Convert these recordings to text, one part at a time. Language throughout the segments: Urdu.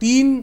3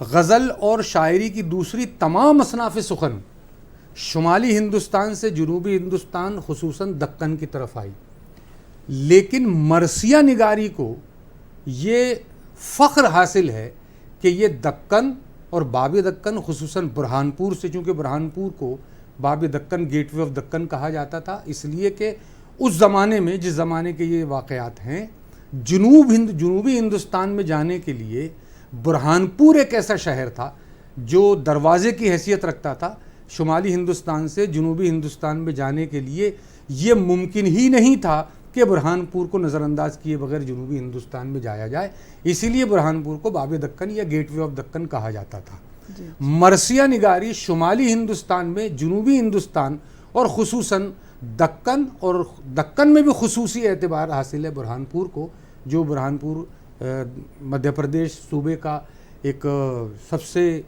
غزل اور شاعری کی دوسری تمام اصناف سخن شمالی ہندوستان سے جنوبی ہندوستان خصوصاً دکن کی طرف آئی، لیکن مرثیہ نگاری کو یہ فخر حاصل ہے کہ یہ دکن اور باب دکن خصوصاً برہانپور سے، چونکہ برہانپور کو Bab Deccan gateway of Deccan کہا جاتا تھا، اس لیے کہ اس زمانے میں، جس زمانے کے یہ واقعات ہیں، جنوبی ہندوستان میں جانے کے لیے برہانپور ایک ایسا شہر تھا جو دروازے کی حیثیت رکھتا تھا۔ شمالی ہندوستان سے جنوبی ہندوستان میں جانے کے لیے یہ ممکن ہی نہیں تھا کہ برہانپور کو نظر انداز کیے بغیر جنوبی ہندوستان میں جایا جائے، اسی لیے برہانپور کو باب دکن یا گیٹ وے آف دکن کہا جاتا تھا۔ مرثیہ نگاری شمالی ہندوستان میں جنوبی ہندوستان اور خصوصاً دکن، اور دکن میں بھی خصوصی اعتبار حاصل ہے برہانپور کو، جو برہانپور مدھیہ پردیش صوبے کا ایک سب سے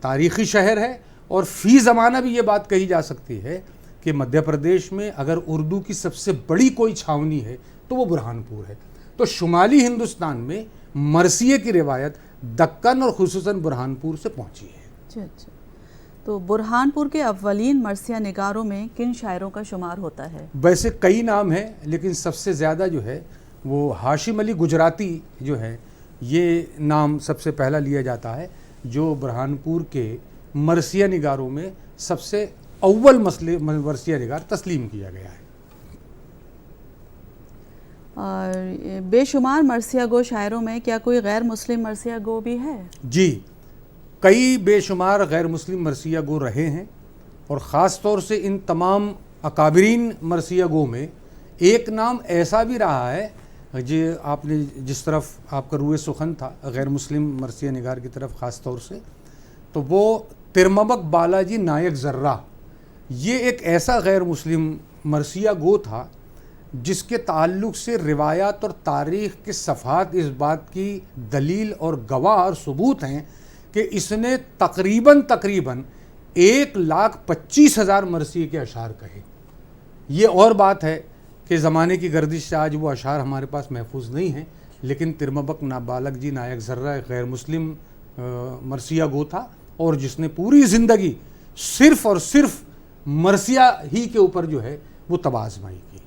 تاریخی شہر ہے، اور فی زمانہ بھی یہ بات کہی جا سکتی ہے کہ مدھیہ پردیش میں اگر اردو کی سب سے بڑی کوئی چھاونی ہے تو وہ برہانپور ہے۔ تو شمالی ہندوستان میں مرثیے کی روایت دکن اور خصوصاً برہانپور سے پہنچی ہے۔ اچھا، تو برہانپور کے اولین مرثیہ نگاروں میں کن شاعروں کا شمار ہوتا ہے؟ ویسے کئی نام ہیں، لیکن سب سے زیادہ جو ہے وہ ہاشم علی گجراتی جو ہے، یہ نام سب سے پہلا لیا جاتا ہے، جو برہانپور کے مرثیہ نگاروں میں سب سے اول مرثیہ نگار تسلیم کیا گیا ہے۔ اور بے شمار مرثیہ گو شاعروں میں کیا کوئی غیر مسلم مرثیہ گو بھی ہے؟ جی، کئی بے شمار غیر مسلم مرثیہ گو رہے ہیں، اور خاص طور سے ان تمام اکابرین مرثیہ گو میں ایک نام ایسا بھی رہا ہے، آپ نے جس طرف آپ کا روئے سخن تھا غیر مسلم مرثیہ نگار کی طرف خاص طور سے، تو وہ ترمبک بالاجی نائک ذرہ، یہ ایک ایسا غیر مسلم مرثیہ گو تھا جس کے تعلق سے روایات اور تاریخ کے صفحات اس بات کی دلیل اور گواہ اور ثبوت ہیں کہ اس نے تقریباً 1,25,000 مرثیے کے اشعار کہے۔ یہ اور بات ہے کہ زمانے کی گردش سے آج وہ اشعار ہمارے پاس محفوظ نہیں ہیں، لیکن ترمبک بالک جی نائک ذرہ ایک غیر مسلم مرثیہ گو تھا، اور جس نے پوری زندگی صرف اور صرف مرثیہ ہی کے اوپر جو ہے وہ طبع آزمائی کی۔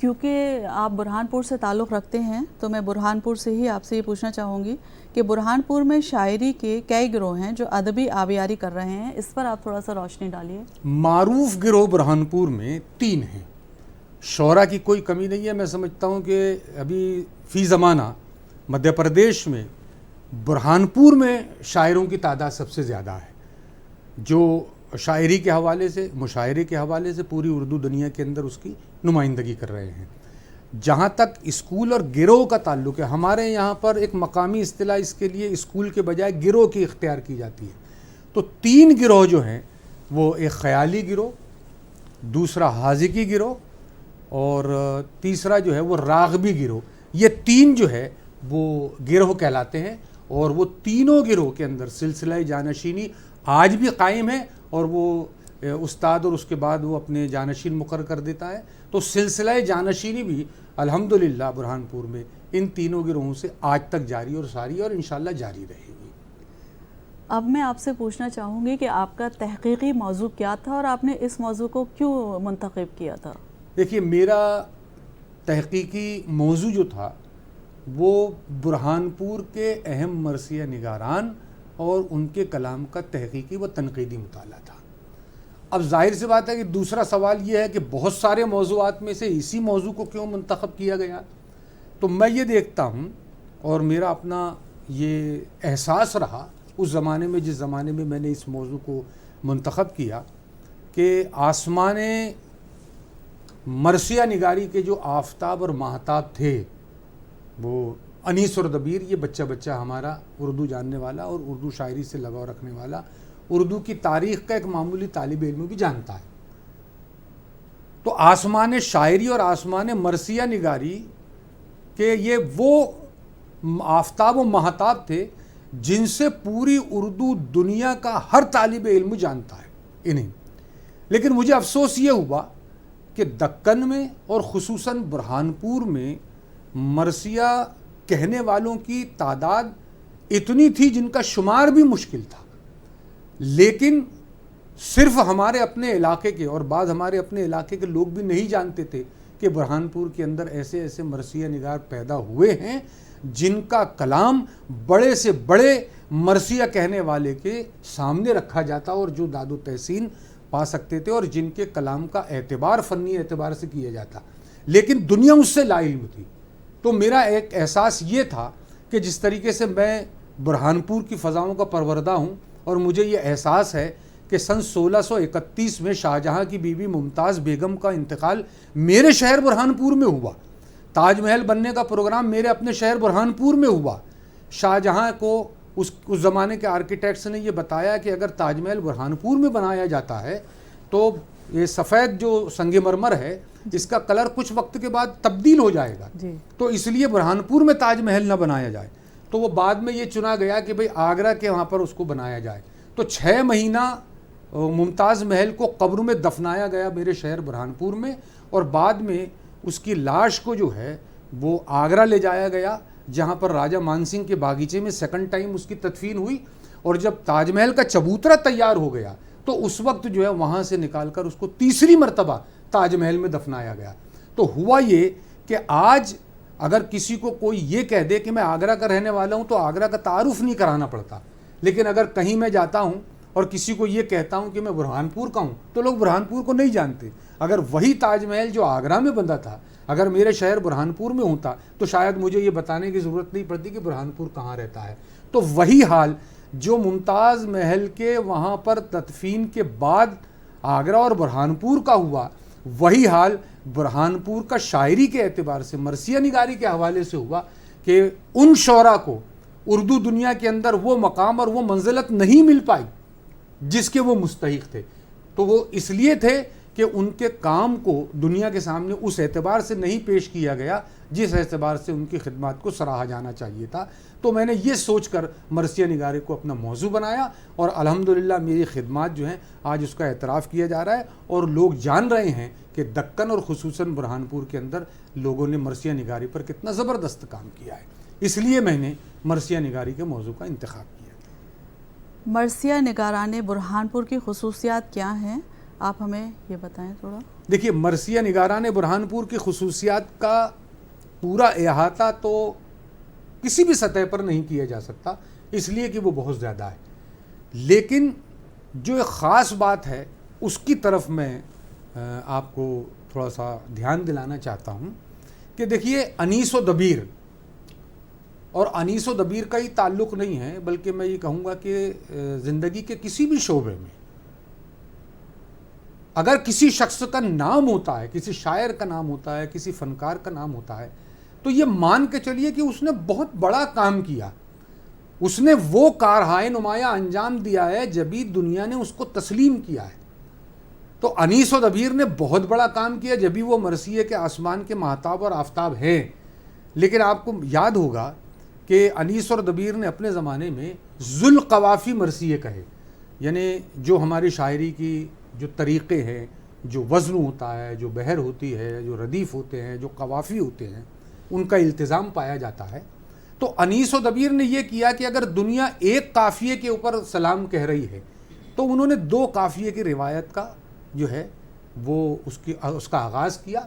کیونکہ آپ برہانپور سے تعلق رکھتے ہیں تو میں برہانپور سے ہی آپ سے یہ پوچھنا چاہوں گی کہ برہانپور میں شاعری کے کئی گروہ ہیں جو ادبی آبیاری کر رہے ہیں، اس پر آپ تھوڑا سا روشنی ڈالیے۔ معروف گروہ برہانپور میں 3 ہیں، شعراء کی کوئی کمی نہیں ہے۔ میں سمجھتا ہوں کہ ابھی فی زمانہ مدھیہ پردیش میں برہانپور میں شاعروں کی تعداد سب سے زیادہ ہے، جو شاعری کے حوالے سے، مشاعرے کے حوالے سے پوری اردو دنیا کے اندر اس کی نمائندگی کر رہے ہیں۔ جہاں تک اسکول اور گروہ کا تعلق ہے، ہمارے یہاں پر ایک مقامی اصطلاح اس کے لیے اسکول کے بجائے گروہ کی اختیار کی جاتی ہے۔ تو 3 گروہ جو ہیں وہ ایک خیالی گروہ، دوسرا حاذقی گروہ، اور تیسرا جو ہے وہ راغبی گروہ، یہ 3 جو ہے وہ گروہ کہلاتے ہیں، اور وہ تینوں گروہ کے اندر سلسلہ جانشینی آج بھی قائم ہے، اور وہ استاد اور اس کے بعد وہ اپنے جانشین مقرر کر دیتا ہے۔ تو سلسلہ جانشینی بھی الحمدللہ برہانپور میں ان تینوں گروہوں سے آج تک جاری اور ساری، اور انشاءاللہ جاری رہے گی۔ اب میں آپ سے پوچھنا چاہوں گی کہ آپ کا تحقیقی موضوع کیا تھا اور آپ نے اس موضوع کو کیوں منتخب کیا تھا؟ دیکھیے، میرا تحقیقی موضوع جو تھا وہ برہانپور کے اہم مرثیہ نگاران اور ان کے کلام کا تحقیقی و تنقیدی مطالعہ تھا۔ اب ظاہر سی بات ہے کہ دوسرا سوال یہ ہے کہ بہت سارے موضوعات میں سے اسی موضوع کو کیوں منتخب کیا گیا؟ تو میں یہ دیکھتا ہوں، اور میرا اپنا یہ احساس رہا اس زمانے میں، جس زمانے میں میں نے اس موضوع کو منتخب کیا، کہ آسمان مرثیہ نگاری کے جو آفتاب اور ماہتاب تھے، وہ انیس اور دبیر، یہ بچہ ہمارا اردو جاننے والا اور اردو شاعری سے لگاؤ رکھنے والا، اردو کی تاریخ کا ایک معمولی طالب علم بھی جانتا ہے۔ تو آسمان شاعری اور آسمان مرثیہ نگاری کہ یہ وہ آفتاب و ماہتاب تھے جن سے پوری اردو دنیا کا ہر طالب علم جانتا ہے انہیں۔ لیکن مجھے افسوس یہ ہوا کہ دکن میں اور خصوصاً برہانپور میں مرثیہ کہنے والوں کی تعداد اتنی تھی جن کا شمار بھی مشکل تھا، لیکن صرف ہمارے اپنے علاقے کے اور بعض ہمارے اپنے علاقے کے لوگ بھی نہیں جانتے تھے کہ برہان پور کے اندر ایسے ایسے مرثیہ نگار پیدا ہوئے ہیں جن کا کلام بڑے سے بڑے مرثیہ کہنے والے کے سامنے رکھا جاتا اور جو داد و تحسین پا سکتے تھے اور جن کے کلام کا اعتبار فنی اعتبار سے کیا جاتا، لیکن دنیا اس سے لا علم تھی۔ تو میرا ایک احساس یہ تھا کہ جس طریقے سے میں برہان پور کی فضاؤں کا پروردہ ہوں اور مجھے یہ احساس ہے کہ سن 1631 میں شاہ جہاں کی بیوی ممتاز بیگم کا انتقال میرے شہر برہان پور میں ہوا، تاج محل بننے کا پروگرام میرے اپنے شہر برہان پور میں ہوا۔ شاہ جہاں کو اس زمانے کے آرکیٹیکٹس نے یہ بتایا کہ اگر تاج محل برہان پور میں بنایا جاتا ہے تو یہ سفید جو سنگ مرمر ہے اس کا کلر کچھ وقت کے بعد تبدیل ہو جائے گا، تو اس لیے برہان پور میں تاج محل نہ بنایا جائے۔ تو وہ بعد میں یہ چنا گیا کہ بھئی آگرہ کے وہاں پر اس کو بنایا جائے۔ تو 6 مہینہ ممتاز محل کو قبر میں دفنایا گیا میرے شہر برہان پور میں، اور بعد میں اس کی لاش کو جو ہے وہ آگرہ لے جایا گیا، جہاں پر راجہ مان سنگھ کے باغیچے میں سیکنڈ ٹائم اس کی تدفین ہوئی، اور جب تاج محل کا چبوترا تیار ہو گیا تو اس وقت جو ہے وہاں سے نکال کر اس کو تیسری مرتبہ تاج محل میں دفنایا گیا۔ تو ہوا یہ کہ آج اگر کسی کو کوئی یہ کہہ دے کہ میں آگرہ کا رہنے والا ہوں تو آگرہ کا تعارف نہیں کرانا پڑتا، لیکن اگر کہیں میں جاتا ہوں اور کسی کو یہ کہتا ہوں کہ میں برہان پور کا ہوں تو لوگ برہان پور کو نہیں جانتے۔ اگر وہی تاج محل جو آگرہ میں بندہ تھا اگر میرے شہر برہان پور میں ہوتا تو شاید مجھے یہ بتانے کی ضرورت نہیں پڑتی کہ برہان پور کہاں رہتا ہے۔ تو وہی حال جو ممتاز محل کے وہاں پر تدفین کے بعد آگرہ اور برہان پور کا ہوا، وہی حال برہان پور کا شاعری کے اعتبار سے مرثیہ نگاری کے حوالے سے ہوا کہ ان شعراء کو اردو دنیا کے اندر وہ مقام اور وہ منزلت نہیں مل پائی جس کے وہ مستحق تھے۔ تو وہ اس لیے تھے کہ ان کے کام کو دنیا کے سامنے اس اعتبار سے نہیں پیش کیا گیا جس اعتبار سے ان کی خدمات کو سراہا جانا چاہیے تھا۔ تو میں نے یہ سوچ کر مرثیہ نگاری کو اپنا موضوع بنایا، اور الحمدللہ میری خدمات جو ہیں آج اس کا اعتراف کیا جا رہا ہے، اور لوگ جان رہے ہیں کہ دکن اور خصوصاً برہان پور کے اندر لوگوں نے مرثیہ نگاری پر کتنا زبردست کام کیا ہے۔ اس لیے میں نے مرثیہ نگاری کے موضوع کا انتخاب کیا۔ مرثیہ نگاران برہان پور کی خصوصیات کیا ہیں، آپ ہمیں یہ بتائیں تھوڑا۔ دیکھیے، مرثیہ نگاران برہان پور کی خصوصیات کا پورا احاطہ تو کسی بھی سطح پر نہیں کیا جا سکتا، اس لیے کہ وہ بہت زیادہ ہے، لیکن جو ایک خاص بات ہے اس کی طرف میں آپ کو تھوڑا سا دھیان دلانا چاہتا ہوں کہ دیکھیے، انیس و دبیر، اور انیس و دبیر کا ہی تعلق نہیں ہے بلکہ میں یہ کہوں گا کہ زندگی کے کسی بھی شعبے میں اگر کسی شخص کا نام ہوتا ہے، کسی شاعر کا نام ہوتا ہے، کسی فنکار کا نام ہوتا ہے، تو یہ مان کے چلیے کہ اس نے بہت بڑا کام کیا، اس نے وہ کارہائے نمایاں انجام دیا ہے جبھی دنیا نے اس کو تسلیم کیا ہے۔ تو انیس و دبیر نے بہت بڑا کام کیا جبھی وہ مرثیے کے آسمان کے ماہتاب اور آفتاب ہیں۔ لیکن آپ کو یاد ہوگا کہ انیس اور دبیر نے اپنے زمانے میں ذوالقوافی مرثیے کہے، یعنی جو ہماری شاعری کی جو طریقے ہیں، جو وزن ہوتا ہے، جو بحر ہوتی ہے، جو ردیف ہوتے ہیں، جو قوافی ہوتے ہیں، ان کا التزام پایا جاتا ہے۔ تو انیس و دبیر نے یہ کیا کہ اگر دنیا ایک قافیے کے اوپر سلام کہہ رہی ہے تو انہوں نے 2 قافیے کی روایت کا جو ہے وہ اس کا آغاز کیا،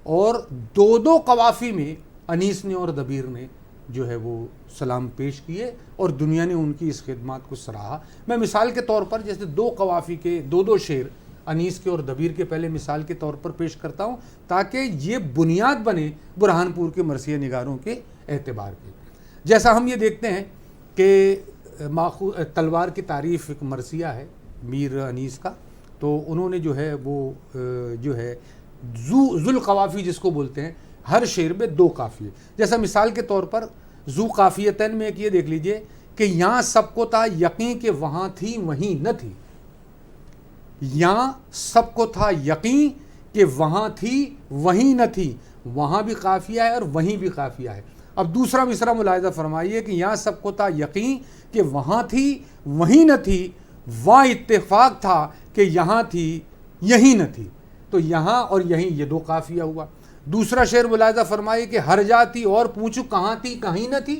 اور 2 قوافی میں انیس نے اور دبیر نے جو ہے وہ سلام پیش کیے، اور دنیا نے ان کی اس خدمات کو سراہا۔ میں مثال کے طور پر جیسے 2 قوافی کے 2 شعر انیس کے اور دبیر کے پہلے مثال کے طور پر پیش کرتا ہوں تاکہ یہ بنیاد بنے برہان پور کے مرثیہ نگاروں کے اعتبار کی۔ جیسا ہم یہ دیکھتے ہیں کہ تلوار کی تعریف ایک مرثیہ ہے میر انیس کا، تو انہوں نے جو ہے وہ جو ہے ذوالقوافی جس کو بولتے ہیں، ہر شعر میں 2 قافیے، جیسا مثال کے طور پر ذو قافیتین میں ایک یہ دیکھ لیجئے کہ یہاں سب کو تھا یقین کہ وہاں تھی وہیں نہ تھی، یہاں سب کو تھا یقین کہ وہاں تھی وہیں نہ تھی، وہاں بھی قافیہ ہے اور وہیں بھی قافیہ ہے۔ اب دوسرا مصرع ملاحظہ فرمائیے کہ یہاں سب کو تھا یقین کہ وہاں تھی وہیں نہ تھی، وہاں اتفاق تھا کہ یہاں تھی یہیں نہ تھی، تو یہاں اور یہیں یہ 2 قافیہ ہوا۔ دوسرا شعر ملاحظہ فرمائیے کہ ہر جا تھی اور پوچھو کہاں تھی کہیں نہ تھی،